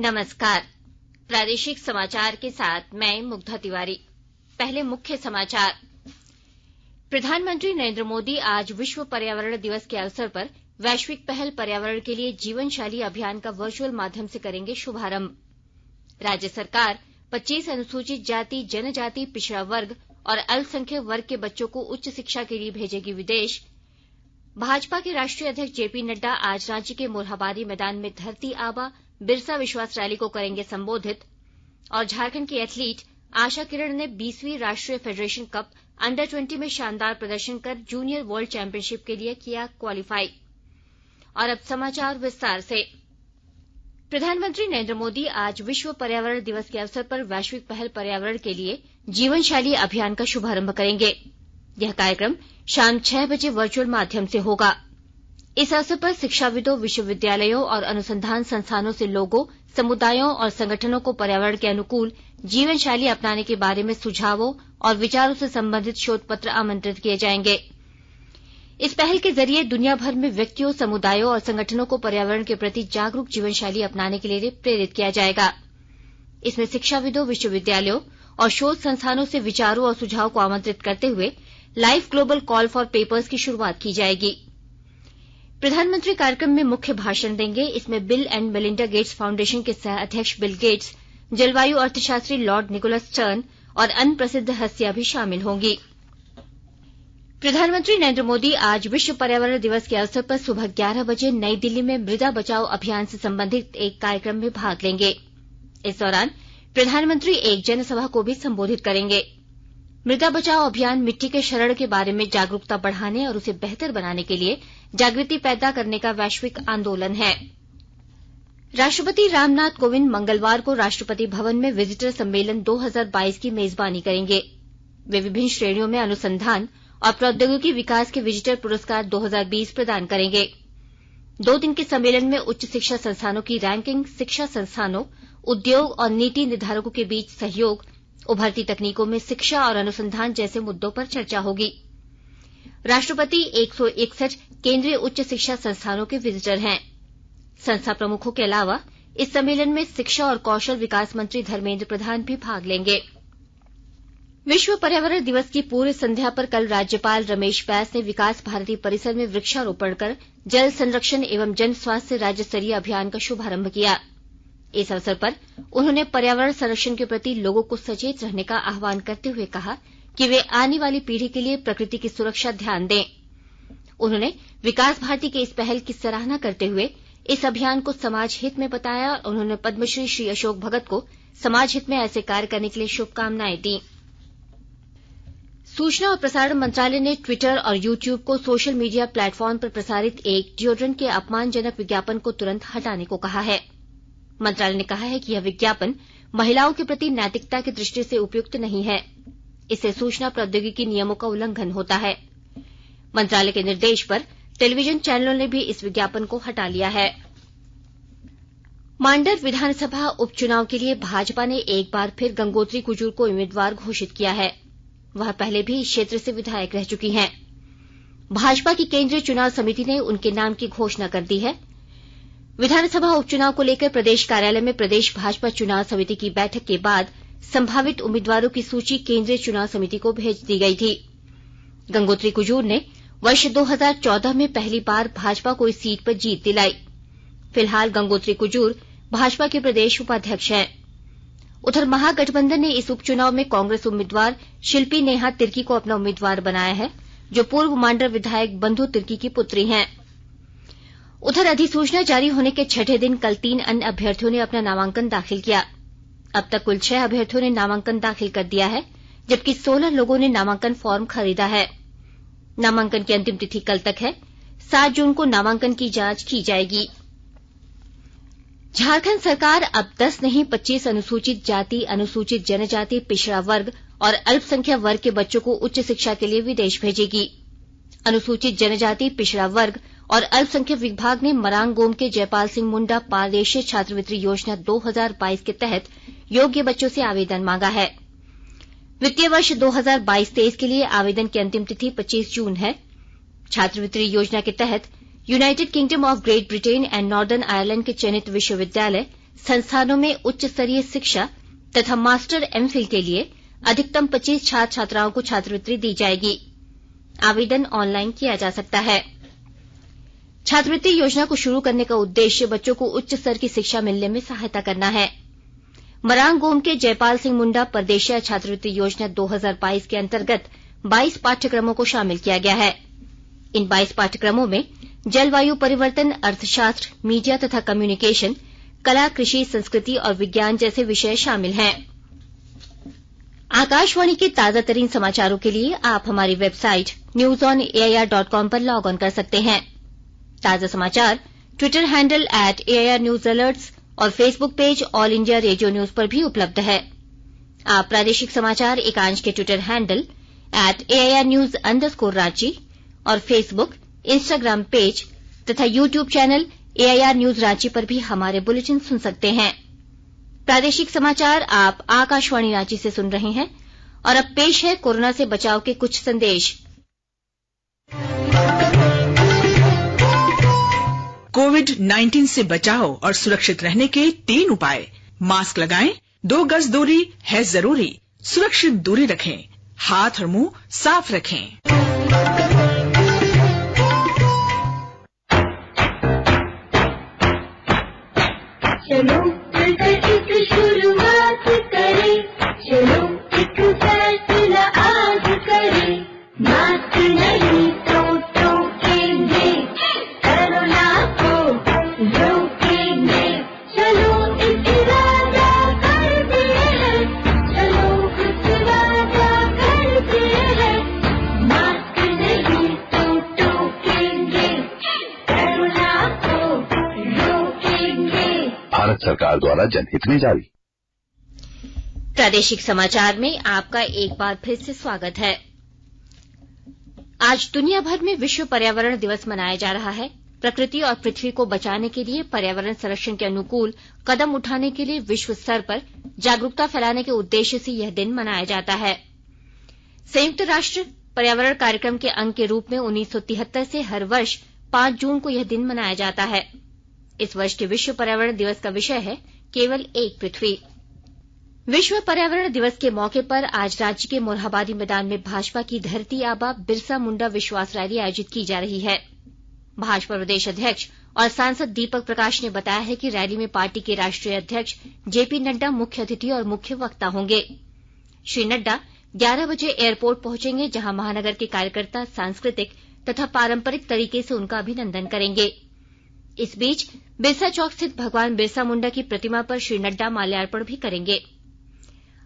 नमस्कार। प्रादेशिक समाचार के साथ मैं मुग्धा तिवारी। पहले मुख्य समाचार। प्रधानमंत्री नरेंद्र मोदी आज विश्व पर्यावरण दिवस के अवसर पर वैश्विक पहल पर्यावरण के लिए जीवनशैली अभियान का वर्चुअल माध्यम से करेंगे शुभारंभ। राज्य सरकार 25 अनुसूचित जाति, जनजाति, पिछड़ा वर्ग और अल्पसंख्यक वर्ग के बच्चों को उच्च शिक्षा के लिए भेजेगी विदेश। भाजपा के राष्ट्रीय अध्यक्ष जेपी नड्डा आज रांची के मोरहाबादी मैदान में धरती आबा बिरसा विश्वास रैली को करेंगे संबोधित। और झारखंड की एथलीट आशा किरण ने 20वीं राष्ट्रीय फेडरेशन कप अंडर 20 में शानदार प्रदर्शन कर जूनियर वर्ल्ड चैंपियनशिप के लिए किया क्वालीफाई। और अब समाचार विस्तार से। प्रधानमंत्री नरेंद्र मोदी आज विश्व पर्यावरण दिवस के अवसर पर वैश्विक पहल पर्यावरण के लिए जीवनशैली अभियान का शुभारंभ करेंगे। यह कार्यक्रम शाम 6 बजे वर्चुअल माध्यम से होगा। इस अवसर पर शिक्षाविदों, विश्वविद्यालयों और अनुसंधान संस्थानों से लोगों, समुदायों और संगठनों को पर्यावरण के अनुकूल जीवन शैली अपनाने के बारे में सुझावों और विचारों से संबंधित शोध पत्र आमंत्रित किए जाएंगे। इस पहल के जरिए दुनिया भर में व्यक्तियों, समुदायों और संगठनों को पर्यावरण के प्रति जागरूक जीवन शैली अपनाने के लिए प्रेरित किया जाएगा। इसमें शिक्षाविदों, विश्वविद्यालयों और शोध संस्थानों से विचारों और सुझाव को आमंत्रित करते हुए life global call for papers की शुरूआत की जाएगी। प्रधानमंत्री कार्यक्रम में मुख्य भाषण देंगे। इसमें bill and Melinda Gates foundation के सह अध्यक्ष बिल गेट्स, जलवायु अर्थशास्त्री लॉर्ड निकोलस स्टर्न और अन्य प्रसिद्ध हस्तियां भी शामिल होंगी। प्रधानमंत्री नरेंद्र मोदी आज विश्व पर्यावरण दिवस के अवसर पर सुबह 11 बजे नई दिल्ली में मृदा बचाओ अभियान से संबंधित एक कार्यक्रम में भाग लेंगे। इस दौरान प्रधानमंत्री एक जनसभा को भी संबोधित करेंगे। मृदा बचाओ अभियान मिट्टी के क्षरण के बारे में जागरूकता बढ़ाने और उसे बेहतर बनाने के लिए जागृति पैदा करने का वैश्विक आंदोलन है। राष्ट्रपति रामनाथ कोविंद मंगलवार को राष्ट्रपति भवन में विजिटर सम्मेलन 2022 की मेजबानी करेंगे। वे विभिन्न श्रेणियों में अनुसंधान और प्रौद्योगिकी विकास के विजिटर पुरस्कार 2020 प्रदान करेंगे। 2 दिन के सम्मेलन में उच्च शिक्षा संस्थानों की रैंकिंग, शिक्षा संस्थानों, उद्योग और नीति निर्धारकों के बीच सहयोग, उभरती तकनीकों में शिक्षा और अनुसंधान जैसे मुद्दों पर चर्चा होगी। राष्ट्रपति 161 केंद्रीय उच्च शिक्षा संस्थानों के विजिटर हैं। संस्था प्रमुखों के अलावा इस सम्मेलन में शिक्षा और कौशल विकास मंत्री धर्मेंद्र प्रधान भी भाग लेंगे। विश्व पर्यावरण दिवस की पूर्व संध्या पर कल राज्यपाल रमेश बैस ने विकास भारती परिसर में वृक्षारोपण कर जल संरक्षण एवं जन स्वास्थ्य राज्य स्तरीय अभियान का शुभारंभ किया। इस अवसर पर उन्होंने पर्यावरण संरक्षण के प्रति लोगों को सचेत रहने का आह्वान करते हुए कहा कि वे आने वाली पीढ़ी के लिए प्रकृति की सुरक्षा ध्यान दें। उन्होंने विकास भारती के इस पहल की सराहना करते हुए इस अभियान को समाज हित में बताया और उन्होंने पद्मश्री श्री अशोक भगत को समाज हित में ऐसे कार्य करने के लिए शुभकामनाएं दी। सूचना और प्रसारण मंत्रालय ने ट्विटर और यूट्यूब को सोशल मीडिया प्लेटफॉर्म पर प्रसारित एक डिओड्रेंट के अपमानजनक विज्ञापन को तुरंत हटाने को कहा है। मंत्रालय ने कहा है कि यह विज्ञापन महिलाओं के प्रति नैतिकता की दृष्टि से उपयुक्त नहीं है। इससे सूचना प्रौद्योगिकी नियमों का उल्लंघन होता है। मंत्रालय के निर्देश पर टेलीविजन चैनलों ने भी इस विज्ञापन को हटा लिया है। मांडर विधानसभा उपचुनाव के लिए भाजपा ने एक बार फिर गंगोत्री कुजूर को उम्मीदवार घोषित किया है। वह पहले भी इस क्षेत्र से विधायक रह चुकी हैं। भाजपा की केंद्रीय चुनाव समिति ने उनके नाम की घोषणा कर दी है। विधानसभा उपचुनाव को लेकर प्रदेश कार्यालय में प्रदेश भाजपा चुनाव समिति की बैठक के बाद संभावित उम्मीदवारों की सूची केंद्रीय चुनाव समिति को भेज दी गई थी। गंगोत्री कुजूर ने वर्ष 2014 में पहली बार भाजपा को इस सीट पर जीत दिलाई। फिलहाल गंगोत्री कुजूर भाजपा के प्रदेश उपाध्यक्ष हैं। उधर महागठबंधन ने इस उपचुनाव में कांग्रेस उम्मीदवार शिल्पी नेहा तिर्की को अपना उम्मीदवार बनाया है, जो पूर्व मांडर विधायक बंधु तिर्की की पुत्री हैं। उधर अधिसूचना जारी होने के छठे दिन कल 3 अन्य अभ्यर्थियों ने अपना नामांकन दाखिल किया। अब तक कुल 6 अभ्यर्थियों ने नामांकन दाखिल कर दिया है, जबकि 16 लोगों ने नामांकन फॉर्म खरीदा है। नामांकन की अंतिम तिथि कल तक है। 7 जून को नामांकन की जांच की जाएगी। झारखंड सरकार अब 10 नहीं 25 अनुसूचित जाति, अनुसूचित जनजाति, पिछड़ा वर्ग और अल्पसंख्यक वर्ग के बच्चों को उच्च शिक्षा के लिए विदेश भेजेगी। अनुसूचित जनजाति, पिछड़ा वर्ग और अल्पसंख्यक विभाग ने मरांग गोम के जयपाल सिंह मुंडा पारदेशीय छात्रवृत्ति योजना 2022 के तहत योग्य बच्चों से आवेदन मांगा है। वित्तीय वर्ष 2022-23 के लिए आवेदन की अंतिम तिथि 25 जून है। छात्रवृत्ति योजना के तहत United kingdom of great Britain and northern Ireland के चयनित विश्वविद्यालय संस्थानों में उच्च स्तरीय शिक्षा तथा मास्टर एमफिल के लिए अधिकतम 25 छात्र छात्राओं को छात्रवृत्ति दी जाएगी। आवेदन ऑनलाइन किया जा सकता है। छात्रवृत्ति योजना को शुरू करने का उद्देश्य बच्चों को उच्च स्तर की शिक्षा मिलने में सहायता करना है। मरांग गोम के जयपाल सिंह मुंडा परदेशिया छात्रवृत्ति योजना 2022 के अंतर्गत 22 पाठ्यक्रमों को शामिल किया गया है। इन 22 पाठ्यक्रमों में जलवायु परिवर्तन, अर्थशास्त्र, मीडिया तथा कम्युनिकेशन, कला, कृषि, संस्कृति और विज्ञान जैसे विषय शामिल हैं। आकाशवाणी के ताजा तरीन समाचारों के लिए आप हमारी वेबसाइट newsonair.com पर लॉग ऑन कर सकते हैं। ताजा समाचार ट्विटर हैंडल @AIRNewsAlerts और Facebook page all India radio news पर भी उपलब्ध है। आप प्रादेशिक समाचार एकांश के ट्विटर हैंडल @AIRNews_रांची और फेसबुक, इंस्टाग्राम पेज तथा YouTube channel AIR news Ranchi पर भी हमारे बुलेटिन सुन सकते हैं। प्रादेशिक समाचार आप आकाशवाणी रांची से सुन रहे हैं और अब पेश है कोरोना से बचाव के कुछ संदेश। कोविड-19 से बचाव और सुरक्षित रहने के 3 उपाय। मास्क लगाएं, 2 गज दूरी है जरूरी, सुरक्षित दूरी रखें, हाथ और मुंह साफ रखें। चलो मिलकर एक शुरुआत करें, चलो एक फैसला आज करें, मास्क नहीं तो टोकेंगे, कोरोना को रोकेंगे, चलो एक वादा करते हैं, चलो एक वादा करते हैं, मास्क नहीं तो टोकेंगे, कोरोना को रोकेंगे। भारत सरकार द्वारा जनहित में जारी। प्रादेशिक समाचार में आपका एक बार फिर से स्वागत है। आज दुनिया भर में विश्व पर्यावरण दिवस मनाया जा रहा है। प्रकृति और पृथ्वी को बचाने के लिए पर्यावरण संरक्षण के अनुकूल कदम उठाने के लिए विश्व स्तर पर जागरूकता फैलाने के उद्देश्य से यह दिन मनाया जाता है। संयुक्त राष्ट्र पर्यावरण कार्यक्रम के अंग के रूप में 1973 से हर वर्ष 5 जून को यह दिन मनाया जाता है। इस वर्ष के विश्व पर्यावरण दिवस का विषय है केवल एक पृथ्वी। विश्व पर्यावरण दिवस के मौके पर आज रांची के मोरहाबादी मैदान में भाजपा की धरती आबा बिरसा मुंडा विश्वास रैली आयोजित की जा रही है। भाजपा प्रदेश अध्यक्ष और सांसद दीपक प्रकाश ने बताया है कि रैली में पार्टी के राष्ट्रीय अध्यक्ष जेपी नड्डा मुख्य अतिथि और मुख्य वक्ता होंगे। श्री नड्डा 11 बजे एयरपोर्ट पहुंचेंगे, जहां महानगर के कार्यकर्ता सांस्कृतिक तथा पारंपरिक तरीके से उनका अभिनंदन करेंगे। इस बीच बिरसा चौक स्थित भगवान बिरसा मुंडा की प्रतिमा पर श्री नड्डा माल्यार्पण भी करेंगे।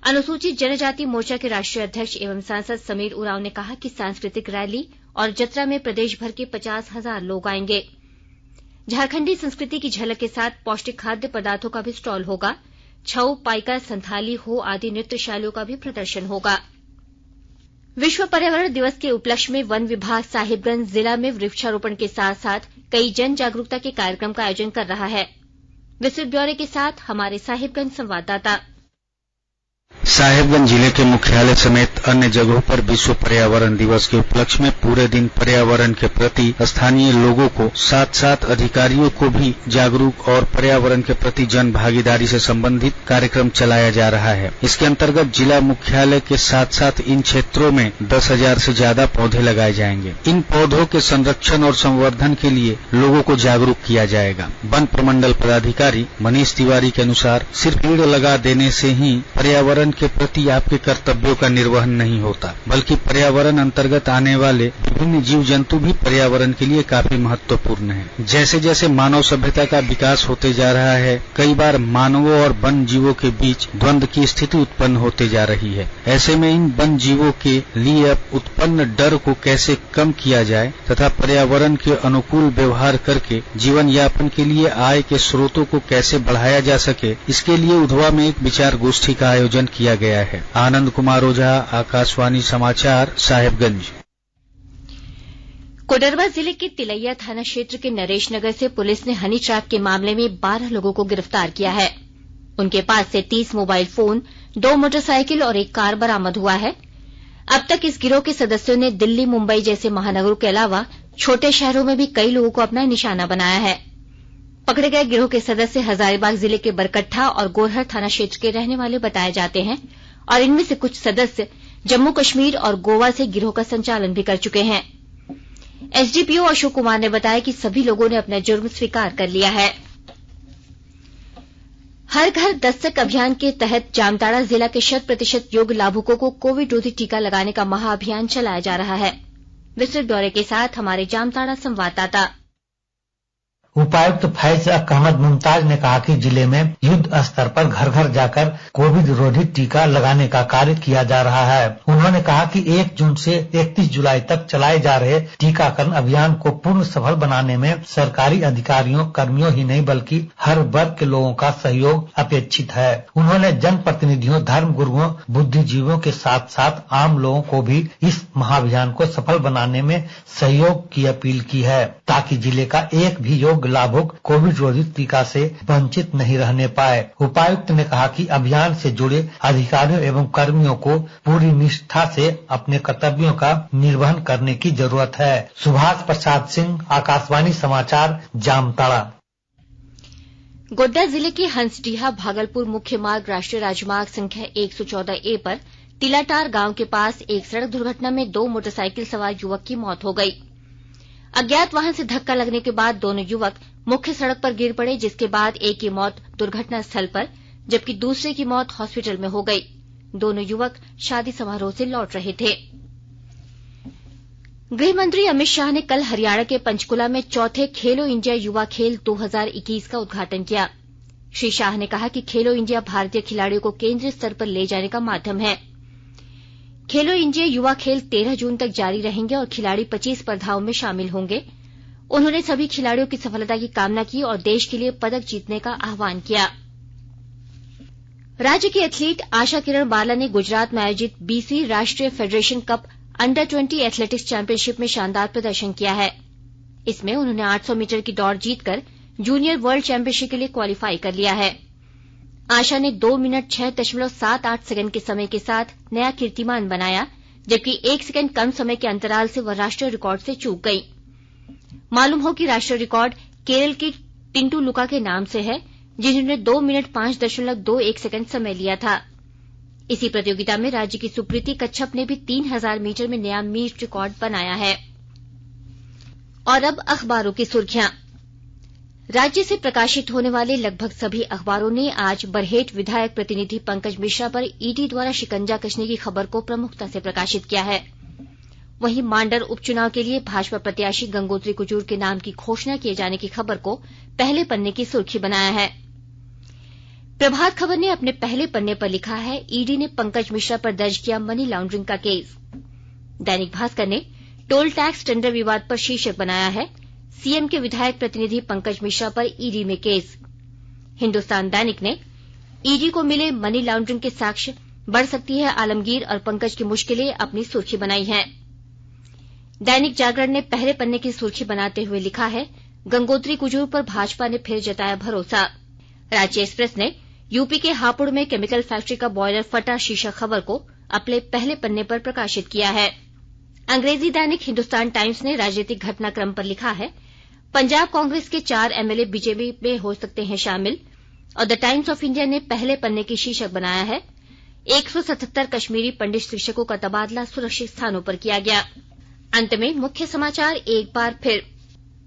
अनुसूचित जनजाति मोर्चा के राष्ट्रीय अध्यक्ष एवं सांसद समीर उरांव ने कहा कि सांस्कृतिक रैली और जत्रा में प्रदेश भर के 50,000 लोग आएंगे। झारखंडी संस्कृति की झलक के साथ पौष्टिक खाद्य पदार्थों का भी स्टॉल होगा। छऊ, पाइका, संथाली, हो आदि नृत्य शैलियों का भी प्रदर्शन होगा। विश्व पर्यावरण दिवस के उपलक्ष्य में वन विभाग साहिबगंज जिला में वृक्षारोपण के साथ साथ कई जन जागरूकता के कार्यक्रम का आयोजन कर रहा है। विस्तृत ब्यौरे के साथ हमारे साहिबगंज संवाददाता। साहिबगंज जिले के मुख्यालय समेत अन्य जगहों पर विश्व पर्यावरण दिवस के उपलक्ष्य में पूरे दिन पर्यावरण के प्रति स्थानीय लोगों को साथ साथ अधिकारियों को भी जागरूक और पर्यावरण के प्रति जन भागीदारी से संबंधित कार्यक्रम चलाया जा रहा है। इसके अंतर्गत जिला मुख्यालय के साथ साथ इन क्षेत्रों में 10,000 से ज्यादा पौधे लगाए जाएंगे। इन पौधों के संरक्षण और संवर्धन के लिए लोगों को जागरूक किया जाएगा। वन प्रमंडल पदाधिकारी मनीष तिवारी के अनुसार सिर्फ पेड़ लगा देने से ही पर्यावरण के प्रति आपके कर्तव्यों का निर्वहन नहीं होता, बल्कि पर्यावरण अंतर्गत आने वाले विभिन्न जीव जंतु भी पर्यावरण के लिए काफी महत्वपूर्ण हैं। जैसे जैसे मानव सभ्यता का विकास होते जा रहा है, कई बार मानवों और वन जीवों के बीच द्वंद्व की स्थिति उत्पन्न होते जा रही है। ऐसे में इन वन जीवों के लिए अब उत्पन्न डर को कैसे कम किया जाए तथा पर्यावरण के अनुकूल व्यवहार करके जीवन यापन के लिए आय के स्रोतों को कैसे बढ़ाया जा सके, इसके लिए उधवा में एक विचार गोष्ठी का आयोजन किया गया है। आनंद कुमार ओझा, आकाशवाणी समाचार, साहिबगंज। कोडरवा जिले के तिलैया थाना क्षेत्र के नरेश नगर से पुलिस ने हनी ट्रैप के मामले में 12 लोगों को गिरफ्तार किया है। उनके पास से 30 मोबाइल फोन, 2 मोटरसाइकिल और 1 कार बरामद हुआ है। अब तक इस गिरोह के सदस्यों ने दिल्ली, मुंबई जैसे महानगरों के अलावा छोटे शहरों में भी कई लोगों को अपना निशाना बनाया है। पकड़े गए गिरोह के सदस्य हजारीबाग जिले के बरकट्ठा और गोरहर थाना क्षेत्र के रहने वाले बताए जाते हैं और इनमें से कुछ सदस्य जम्मू कश्मीर और गोवा से गिरोह का संचालन भी कर चुके हैं। एसडीपीओ अशोक कुमार ने बताया कि सभी लोगों ने अपना जुर्म स्वीकार कर लिया है। हर घर दस्तक अभियान के तहत जामताड़ा जिला के 100% योग्य लाभुकों को कोविड रोधी टीका लगाने का महाअभियान चलाया जा रहा है। विस्तृत ब्यौरे के साथ हमारे जामताड़ा संवाददाता। उपायुक्त फैज अहमद मुमताज ने कहा कि जिले में युद्ध स्तर पर घर घर जाकर कोविड रोधी टीका लगाने का कार्य किया जा रहा है। उन्होंने कहा कि 1 जून से 31 जुलाई तक चलाए जा रहे टीकाकरण अभियान को पूर्ण सफल बनाने में सरकारी अधिकारियों, कर्मियों ही नहीं बल्कि हर वर्ग के लोगों का सहयोग अपेक्षित है। उन्होंने जनप्रतिनिधियों, धर्म गुरुओं, बुद्धिजीवियों के साथ साथ आम लोगों को भी इस महाअभियान को सफल बनाने में सहयोग की अपील की है, ताकि जिले का एक भी योग्य लाभुक कोविड रोधी टीका से वंचित नहीं रहने पाए। उपायुक्त ने कहा कि अभियान से जुड़े अधिकारियों एवं कर्मियों को पूरी निष्ठा से अपने कर्तव्यों का निर्वहन करने की जरूरत है। सुभाष प्रसाद सिंह, आकाशवाणी समाचार, जामताड़ा। गोड्डा जिले के हंसडीहा भागलपुर मुख्य मार्ग राष्ट्रीय राजमार्ग संख्या 114A पर तिलाटार गांव के पास एक सड़क दुर्घटना में 2 मोटरसाइकिल सवार युवक की मौत हो गई। अज्ञात वाहन से धक्का लगने के बाद दोनों युवक मुख्य सड़क पर गिर पड़े, जिसके बाद एक की मौत दुर्घटना स्थल पर जबकि दूसरे की मौत हॉस्पिटल में हो गई। दोनों युवक शादी समारोह से लौट रहे थे। गृह मंत्री अमित शाह ने कल हरियाणा के पंचकुला में चौथे खेलो इंडिया युवा खेल 2021 का उद्घाटन किया। श्री शाह ने कहा कि खेलो इंडिया भारतीय खिलाड़ियों को केंद्रीय स्तर पर ले जाने का माध्यम है। खेलो इंडिया युवा खेल 13 जून तक जारी रहेंगे और खिलाड़ी 25 स्पर्धाओं में शामिल होंगे। उन्होंने सभी खिलाड़ियों की सफलता की कामना की और देश के लिए पदक जीतने का आह्वान किया। राज्य की एथलीट आशा किरण बारला ने गुजरात में आयोजित 20वीं राष्ट्रीय federation cup under 20 athletics championship में शानदार प्रदर्शन किया है। इसमें उन्होंने 800 मीटर की दौड़ जीतकर जूनियर वर्ल्ड चैंपियनशिप के लिए क्वालीफाई कर लिया है। आशा ने 2 मिनट 6.78 सेकंड के समय के साथ नया कीर्तिमान बनाया, जबकि 1 सेकंड कम समय के अंतराल से वह राष्ट्रीय रिकॉर्ड से चूक गई। मालूम हो कि राष्ट्रीय रिकॉर्ड केरल की टिंटू लुका के नाम से है, जिन्होंने 2 मिनट 5.21 सेकंड समय लिया था। इसी प्रतियोगिता में राज्य की सुप्रीति कच्छप ने भी 3000 मीटर में नया मीट रिकॉर्ड बनाया है। और अब अखबारों की सुर्खियां। राज्य से प्रकाशित होने वाले लगभग सभी अखबारों ने आज बरहेट विधायक प्रतिनिधि पंकज मिश्रा पर ईडी द्वारा शिकंजा कसने की खबर को प्रमुखता से प्रकाशित किया है। वहीं मांडर उपचुनाव के लिए भाजपा प्रत्याशी गंगोत्री कुजूर के नाम की घोषणा किए जाने की खबर को पहले पन्ने की सुर्खी बनाया है। प्रभात खबर ने अपने पहले पन्ने पर लिखा है, ईडी ने पंकज मिश्रा पर दर्ज किया मनी लॉन्ड्रिंग का केस। दैनिक भास्कर ने टोल टैक्स टेंडर विवाद पर शीर्षक बनाया है, सीएम के विधायक प्रतिनिधि पंकज मिश्रा पर ईडी में केस। हिन्दुस्तान दैनिक ने ईडी को मिले मनी लॉन्ड्रिंग के साक्ष्य, बढ़ सकती है आलमगीर और पंकज की मुश्किलें, अपनी सुर्खी बनाई है। दैनिक जागरण ने पहले पन्ने की सुर्खी बनाते हुए लिखा है, गंगोत्री कुजूर पर भाजपा ने फिर जताया भरोसा। राज्य एक्सप्रेस ने यूपी के हापुड़ में केमिकल फैक्ट्री का बॉयलर फटा शीर्षक खबर को अपने पहले पन्ने पर प्रकाशित किया है। अंग्रेजी दैनिक हिन्दुस्तान टाइम्स ने राजनीतिक घटनाक्रम पर लिखा है, पंजाब कांग्रेस के 4 एमएलए बीजेपी में हो सकते हैं शामिल। और द टाइम्स ऑफ इंडिया ने पहले पन्ने की शीर्षक बनाया है, 177 कश्मीरी पंडित शिक्षकों का तबादला सुरक्षित स्थानों पर किया गया। अंत में मुख्य समाचार एक बार फिर।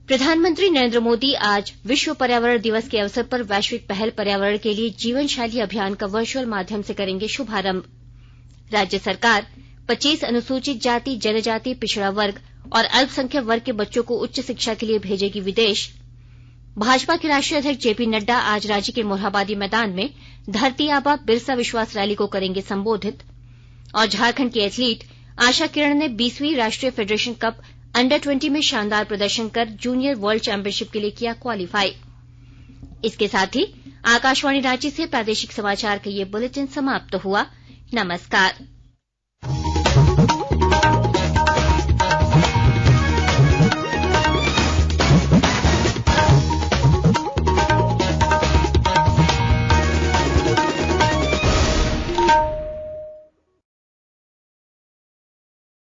प्रधानमंत्री नरेंद्र मोदी आज विश्व पर्यावरण दिवस के अवसर पर वैश्विक पहल पर्यावरण के लिए जीवन शैली अभियान का वर्चुअल माध्यम से करेंगे शुभारंभ। राज्य सरकार 25 अनुसूचित जाति, जनजाति, पिछड़ा वर्ग और अल्पसंख्यक वर्ग के बच्चों को उच्च शिक्षा के लिए भेजेगी विदेश। भाजपा के राष्ट्रीय अध्यक्ष जेपी नड्डा आज रांची के मोरहाबादी मैदान में धरती आबा बिरसा विश्वास रैली को करेंगे संबोधित। और झारखंड की एथलीट आशा किरण ने 20वीं राष्ट्रीय फेडरेशन कप अंडर 20 में शानदार प्रदर्शन कर जूनियर वर्ल्ड चैंपियनशिप के लिए किया क्वालीफाई। इसके साथ ही आकाशवाणी रांची से प्रादेशिक समाचार का ये बुलेटिन समाप्त हुआ। नमस्कार।